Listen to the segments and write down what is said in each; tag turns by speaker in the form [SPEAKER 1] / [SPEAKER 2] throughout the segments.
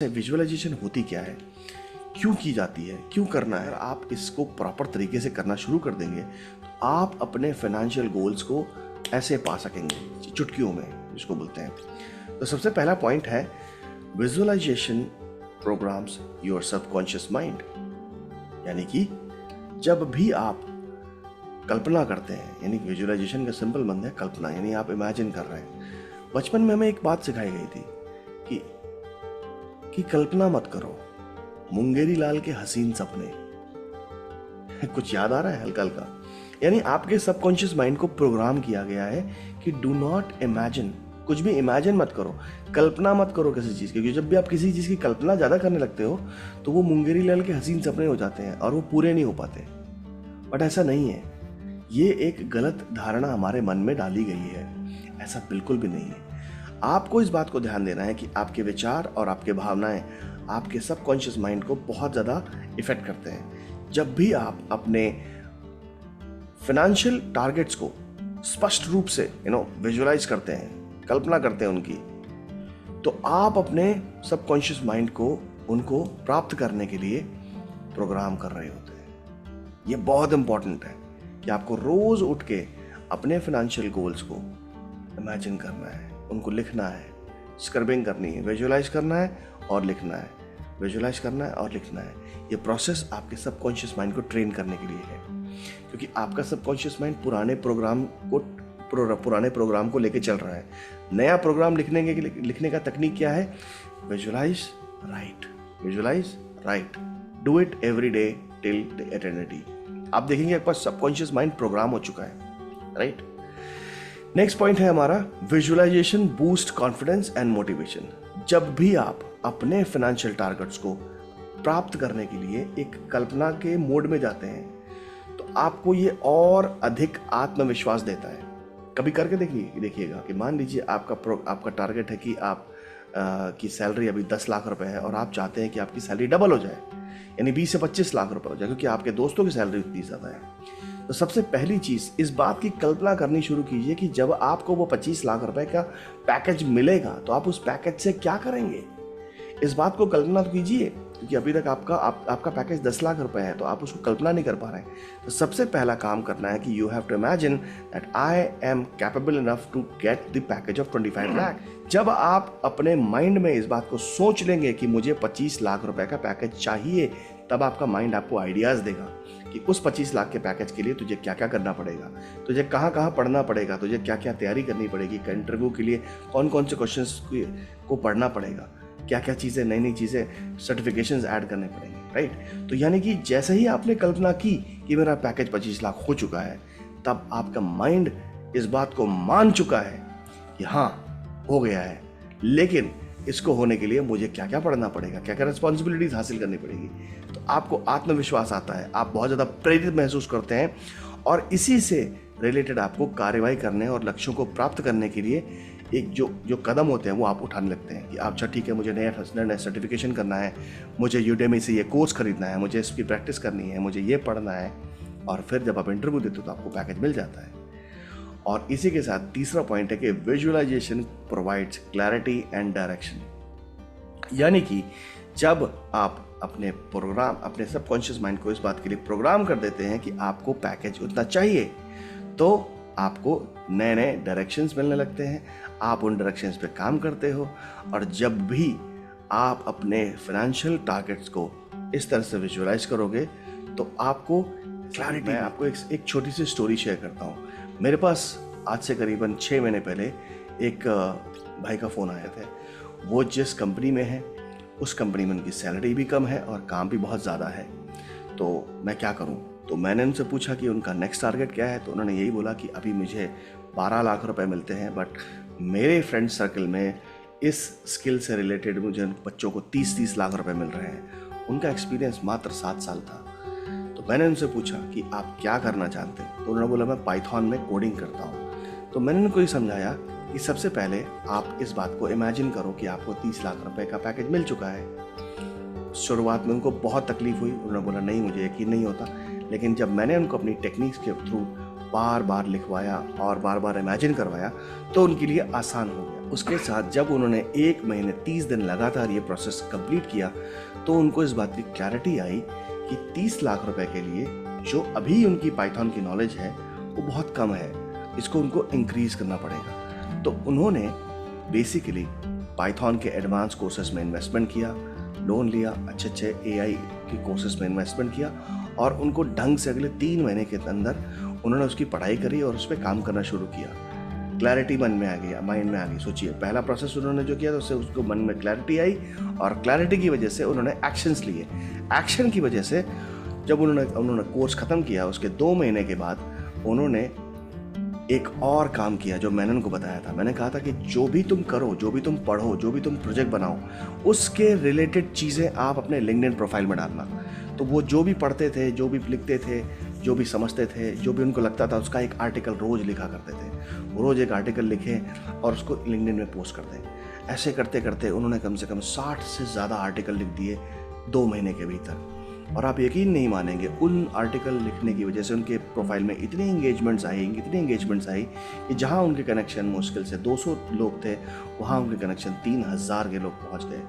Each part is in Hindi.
[SPEAKER 1] विजुअलाइजेशन होती क्या है, क्यों की जाती है, क्यों करना है। आप इसको प्रॉपर तरीके से करना शुरू कर देंगे तो आप अपने फाइनेंशियल गोल्स को ऐसे पा सकेंगे चुटकियों में, जिसको बोलते हैं। तो सबसे पहला पॉइंट है visualisation programs your subconscious mind. यानी कि जब भी आप कल्पना करते हैं, यानी विजुअलाइजेशन का सिंपल मतलब है कल्पना, यानी आप इमेजिन कर रहे हैं। बचपन में हमें एक बात सिखाई गई थी कि कल्पना मत करो, मुंगेरी लाल के हसीन सपने। कुछ याद आ रहा है हल्का हल्का? यानी आपके सबकॉन्शियस माइंड को प्रोग्राम किया गया है कि डू नॉट इमेजिन, कुछ भी इमेजिन मत करो, कल्पना मत करो किसी चीज़ की। क्योंकि जब भी आप किसी चीज़ की कल्पना ज़्यादा करने लगते हो तो वो मुंगेरी लाल के हसीन सपने हो जाते हैं और वो पूरे नहीं हो पाते। बट ऐसा नहीं है, ये एक गलत धारणा हमारे मन में डाली गई है। ऐसा बिल्कुल भी नहीं है। आपको इस बात को ध्यान देना है कि आपके विचार और आपके भावनाएं आपके सबकॉन्शियस माइंड को बहुत ज़्यादा इफेक्ट करते हैं। जब भी आप अपने फाइनेंशियल टारगेट्स को स्पष्ट रूप से विजुअलाइज करते हैं, कल्पना करते हैं उनकी, तो आप अपने सबकॉन्शियस माइंड को उनको प्राप्त करने के लिए प्रोग्राम कर रहे होते हैं। ये बहुत इंपॉर्टेंट है कि आपको रोज उठ के अपने फाइनेंशियल गोल्स को इमेजिन करना है, उनको लिखना है, स्क्रबिंग करनी है, विजुअलाइज करना है और लिखना है, विजुअलाइज करना है और लिखना है। ये प्रोसेस आपके सबकॉन्शियस माइंड को ट्रेन करने के लिए है, क्योंकि आपका सबकॉन्शियस माइंड पुराने प्रोग्राम को लेके चल रहा है। नया प्रोग्राम लिखने का तकनीक क्या है? Visualise, right, visualise, right, do it every day till the eternity. आप देखेंगे आपका सबकॉन्शियस माइंड प्रोग्राम हो चुका है, राइट। नेक्स्ट पॉइंट है हमारा visualisation boost confidence and motivation. जब भी आप अपने फाइनेंशियल टारगेट्स को प्राप्त करने के लिए एक कल्पना के मोड में जाते हैं तो आपको ये और अधिक आत्मविश्वास देता है। कभी करके देखिएगा कि मान लीजिए आपका टारगेट है कि आप की सैलरी अभी 10 लाख रुपए है और आप चाहते हैं कि आपकी सैलरी डबल हो जाए, यानी 20 से 25 लाख रुपए हो जाए, क्योंकि आपके दोस्तों की सैलरी उतनी ज़्यादा है। तो सबसे पहली चीज़, इस बात की कल्पना करनी शुरू कीजिए कि जब आपको वो 25 लाख रुपए का पैकेज मिलेगा तो आप उस पैकेज से क्या करेंगे। इस बात को कल्पना तो कीजिए, क्योंकि अभी तक आपका पैकेज 10 लाख रुपए है तो आप उसको कल्पना नहीं कर पा रहे हैं। तो सबसे पहला काम करना है कि you have to imagine that I am capable enough to get the package of 25 lakh. जब आप अपने माइंड में इस बात को सोच लेंगे कि मुझे 25 लाख रुपए का पैकेज चाहिए, तब आपका माइंड आपको आइडियाज़ देगा कि उस 25 लाख के पैकेज के लिए तुझे क्या क्या करना पड़ेगा, तुझे कहाँ कहाँ पढ़ना पड़ेगा, तुझे क्या क्या तैयारी करनी पड़ेगी, इंटरव्यू के लिए कौन कौन से क्वेश्चंस को पढ़ना पड़ेगा, क्या क्या चीज़ें, नई नई चीज़ें, सर्टिफिकेशंस ऐड करने पड़ेंगे, राइट। तो यानी कि जैसे ही आपने कल्पना की कि मेरा पैकेज 25 लाख हो चुका है, तब आपका माइंड इस बात को मान चुका है कि हाँ हो गया है, लेकिन इसको होने के लिए मुझे क्या क्या पढ़ना पड़ेगा, क्या क्या रिस्पॉन्सिबिलिटीज हासिल करनी पड़ेगी। तो आपको आत्मविश्वास आता है, आप बहुत ज़्यादा प्रेरित महसूस करते हैं और इसी से रिलेटेड आपको कार्यवाही करने और लक्ष्यों को प्राप्त करने के लिए एक जो कदम होते हैं वो आप उठाने लगते हैं कि अच्छा ठीक है, मुझे नया सर्टिफिकेशन करना है, मुझे यूडेमी से ये कोर्स खरीदना है, मुझे इसकी प्रैक्टिस करनी है, मुझे ये पढ़ना है। और फिर जब आप इंटरव्यू देते हो तो आपको पैकेज मिल जाता है। और इसी के साथ तीसरा पॉइंट है कि visualisation provides clarity and direction. यानी कि जब आप अपने सबकॉन्शियस माइंड को इस बात के लिए प्रोग्राम कर देते हैं कि आपको पैकेज उतना चाहिए, तो आपको नए नए डायरेक्शंस मिलने लगते हैं, आप उन डायरेक्शंस पे काम करते हो। और जब भी आप अपने फाइनेंशियल टारगेट्स को इस तरह से विजुअलाइज करोगे तो आपको क्लैरिटी। मैं आपको एक छोटी सी स्टोरी शेयर करता हूँ। मेरे पास आज से करीबन 6 महीने पहले एक भाई का फ़ोन आया था। वो जिस कंपनी में है उस कंपनी में उनकी सैलरी भी कम है और काम भी बहुत ज़्यादा है। तो मैं क्या करूं? तो मैंने उनसे पूछा कि उनका नेक्स्ट टारगेट क्या है। तो उन्होंने यही बोला कि अभी मुझे 12 लाख रुपए मिलते हैं, बट मेरे फ्रेंड सर्कल में इस स्किल से रिलेटेड मुझे बच्चों को 30-30 लाख रुपए मिल रहे हैं। उनका एक्सपीरियंस मात्र 7 साल था। तो मैंने उनसे पूछा कि आप क्या करना चाहते हैं? तो उन्होंने बोला मैं पाइथन में कोडिंग करता हूँ। तो मैंने उनको ये समझाया कि सबसे पहले आप इस बात को इमेजिन करो कि आपको 30 लाख रुपए का पैकेज मिल चुका है। शुरुआत में उनको बहुत तकलीफ हुई, उन्होंने बोला नहीं मुझे यकीन नहीं होता। लेकिन जब मैंने उनको अपनी टेक्निक्स के थ्रू बार बार लिखवाया और बार बार इमेजिन करवाया तो उनके लिए आसान हो गया। उसके साथ जब उन्होंने 1 महीने 30 दिन लगातार ये प्रोसेस कंप्लीट किया तो उनको इस बात की क्लैरिटी आई कि 30 लाख रुपए के लिए जो अभी उनकी पाइथन की नॉलेज है वो बहुत कम है, इसको उनको इंक्रीज करना पड़ेगा। तो उन्होंने बेसिकली पाइथन के एडवांस कोर्सेज में इन्वेस्टमेंट किया, लोन लिया, अच्छे AI के कोर्सेज में इन्वेस्टमेंट किया और उनको ढंग से अगले 3 महीने के अंदर उन्होंने उसकी पढ़ाई करी और उस पर काम करना शुरू किया। क्लैरिटी माइंड में आ गई। सोचिए, पहला प्रोसेस उन्होंने जो किया तो उससे उसको मन में क्लैरिटी आई और क्लैरिटी की वजह से उन्होंने एक्शंस लिए। एक्शन की वजह से जब उन्होंने कोर्स ख़त्म किया उसके 2 महीने के बाद उन्होंने एक और काम किया जो मैंने उनको बताया था। मैंने कहा था कि जो भी तुम करो, जो भी तुम पढ़ो, जो भी तुम प्रोजेक्ट बनाओ, उसके रिलेटेड चीज़ें आप अपने लिंक्डइन प्रोफाइल में डालना। तो वो जो भी पढ़ते थे, जो भी लिखते थे, जो भी समझते थे, जो भी उनको लगता था, उसका एक आर्टिकल रोज़ लिखा करते थे। वो रोज़ एक आर्टिकल लिखें और उसको लिंक्डइन में पोस्ट कर दें। ऐसे करते करते उन्होंने कम से कम 60 से ज़्यादा आर्टिकल लिख दिए 2 महीने के भीतर। और आप यकीन नहीं मानेंगे, उन आर्टिकल लिखने की वजह से उनके प्रोफाइल में इतनी एंगेजमेंट्स आई कि जहां उनके कनेक्शन मुश्किल से 200 लोग थे, वहां उनके कनेक्शन 3000 के लोग पहुंच गए।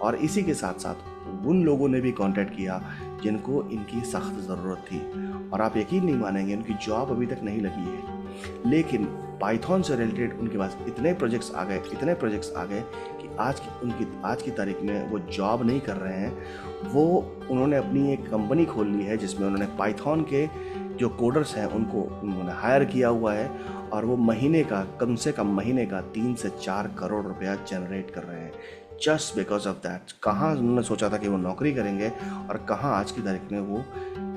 [SPEAKER 1] और इसी के साथ साथ उन लोगों ने भी कांटेक्ट किया जिनको इनकी सख्त ज़रूरत थी। और आप यकीन नहीं मानेंगे, उनकी जॉब अभी तक नहीं लगी है, लेकिन पाइथन से रिलेटेड उनके पास इतने प्रोजेक्ट्स आ गए कि आज की तारीख में वो जॉब नहीं कर रहे हैं। वो उन्होंने अपनी एक कंपनी खोल ली है जिसमें उन्होंने पाइथन के जो कोडर्स हैं उनको उन्होंने हायर किया हुआ है और वो कम से कम महीने का 3 से 4 करोड़ रुपया जनरेट कर रहे हैं जस्ट बिकॉज ऑफ दैट। कहाँ उन्होंने सोचा था कि वो नौकरी करेंगे और कहाँ आज की तारीख में वो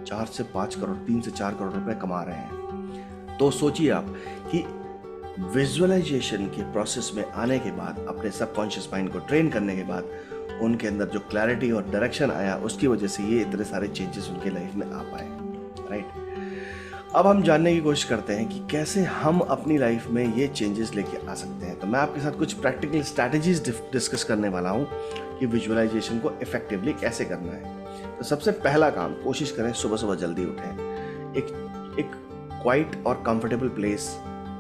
[SPEAKER 1] 4 से 5 करोड़ 3 से 4 करोड़ रुपए कमा रहे हैं। तो सोचिए आप कि विजुअलाइजेशन के प्रोसेस में आने के बाद, अपने सबकॉन्शियस माइंड को ट्रेन करने के बाद, उनके अंदर जो क्लैरिटी और डायरेक्शन आया, उसकी वजह से ये इतने सारे चेंजेस उनके लाइफ में आ पाए। राइट, अब हम जानने की कोशिश करते हैं कि कैसे हम अपनी लाइफ में ये चेंजेस लेके आ सकते हैं। तो मैं आपके साथ कुछ प्रैक्टिकल स्ट्रैटेजीज डिस्कस करने वाला हूँ कि विजुअलाइजेशन को इफेक्टिवली कैसे करना है। तो सबसे पहला काम, कोशिश करें सुबह सुबह जल्दी उठें। एक क्वाइट और कंफर्टेबल प्लेस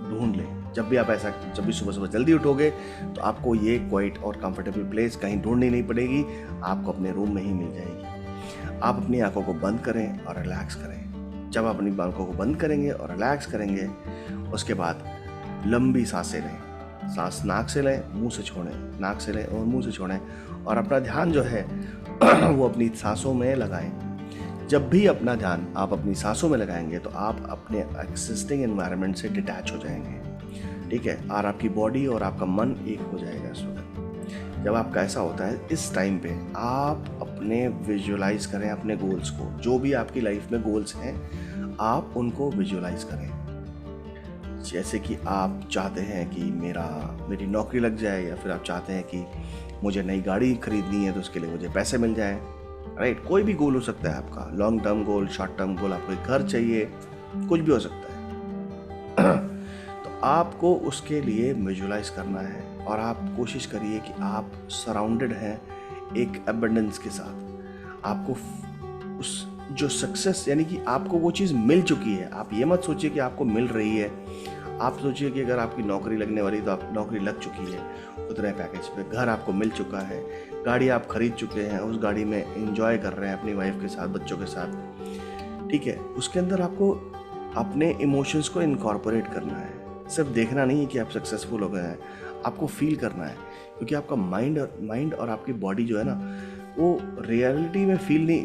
[SPEAKER 1] ढूंढ लें। जब भी सुबह सुबह जल्दी उठोगे तो आपको ये क्वाइट और कंफर्टेबल प्लेस कहीं ढूंढनी नहीं पड़ेगी, आपको अपने रूम में ही मिल जाएगी। आप अपनी आंखों को बंद करें और रिलैक्स करें। जब आप अपनी आंखों को बंद करेंगे और रिलैक्स करेंगे, उसके बाद लंबी सांसें लें। सांस नाक से लें, मुंह से छोड़ें, नाक से लें और मुंह से छोड़ें। और अपना ध्यान जो है वो अपनी सांसों में लगाएं। जब भी अपना ध्यान आप अपनी सांसों में लगाएंगे तो आप अपने एक्सिस्टिंग एनवायरनमेंट से डिटैच हो जाएंगे। ठीक है, और आपकी बॉडी और आपका मन एक हो जाएगा इस वक्त। जब आपका ऐसा होता है, इस टाइम पे आप अपने विजुअलाइज करें अपने गोल्स को। जो भी आपकी लाइफ में गोल्स हैं, आप उनको विजुअलाइज करें। जैसे कि आप चाहते हैं कि मेरी नौकरी लग जाए, या फिर आप चाहते हैं कि मुझे नई गाड़ी खरीदनी है तो उसके लिए मुझे पैसे मिल जाए। राइट, कोई भी गोल हो सकता है आपका, long term goal, short term goal, आपको एक घर चाहिए, कुछ भी हो सकता है। तो आपको उसके लिए विजुअलाइज करना है और आप कोशिश करिए कि आप सराउंडेड हैं एक एबंडेंस के साथ। आपको उस जो सक्सेस, यानी कि आपको वो चीज़ मिल चुकी है। आप ये मत सोचिए कि आपको मिल रही है। आप सोचिए कि अगर आपकी नौकरी लगने वाली तो आप नौकरी लग चुकी है उतने पैकेज पे, घर आपको मिल चुका है, गाड़ी आप खरीद चुके हैं, उस गाड़ी में एंजॉय कर रहे हैं अपनी वाइफ के साथ, बच्चों के साथ। ठीक है, उसके अंदर आपको अपने इमोशंस को इनकॉर्पोरेट करना है। सिर्फ देखना नहीं है कि आप सक्सेसफुल हो गए हैं, आपको फील करना है। क्योंकि आपका माइंड और आपकी बॉडी जो है ना, वो रियलिटी में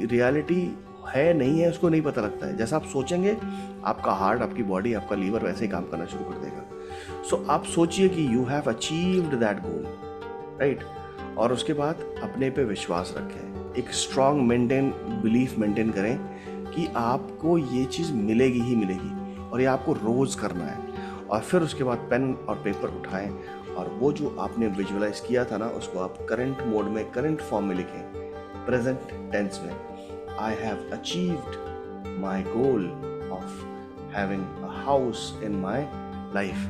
[SPEAKER 1] रियलिटी है नहीं है, उसको नहीं पता लगता है। जैसा आप सोचेंगे, आपका हार्ट, आपकी बॉडी, आपका लीवर वैसे ही काम करना शुरू कर देगा। सो आप सोचिए कि you have achieved that goal, right. और उसके बाद अपने पे विश्वास रखें, एक स्ट्रॉन्ग बिलीफ मेंटेन करें कि आपको ये चीज़ मिलेगी ही मिलेगी, और ये आपको रोज़ करना है। और फिर उसके बाद पेन और पेपर उठाएं और वो जो आपने विजुअलाइज किया था ना, उसको आप करंट मोड में, करंट फॉर्म में लिखें, प्रेजेंट टेंस में। I have achieved my goal of having a house in my life।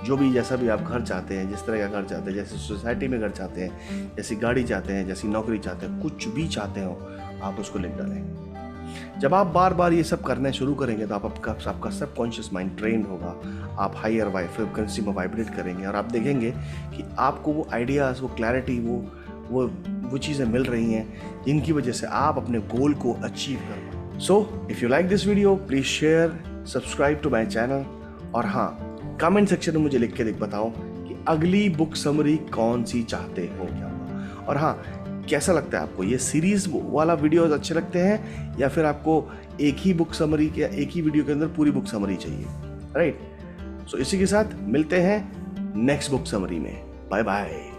[SPEAKER 1] जो भी, जैसा भी आप घर चाहते हैं, जिस तरह का घर चाहते हैं, जैसी सोसाइटी में घर चाहते हैं, जैसी गाड़ी चाहते हैं, जैसी नौकरी चाहते हैं, कुछ भी चाहते हो, आप उसको लिख डालें। जब आप बार बार ये सब करने शुरू करेंगे तो आपका सबकॉन्शियस माइंड ट्रेंड होगा, आप हायर फ्रीक्वेंसी में वाइब्रेट करेंगे और आप देखेंगे कि आपको वो आइडियाज़, वो क्लैरिटी, वो चीज़ें मिल रही हैं जिनकी वजह से आप अपने गोल को अचीव कर पाए। So if you like this video please share, subscribe to my channel, और हाँ, कमेंट सेक्शन में मुझे लिख के बताओ कि अगली बुक समरी कौन सी चाहते हो क्या हुआ। और हाँ, कैसा लगता है आपको, ये सीरीज वाला वीडियोस अच्छे लगते हैं या फिर आपको एक ही बुक समरी या एक ही वीडियो के अंदर पूरी बुक समरी चाहिए, राइट? सो इसी के साथ मिलते हैं नेक्स्ट बुक समरी में। Bye bye.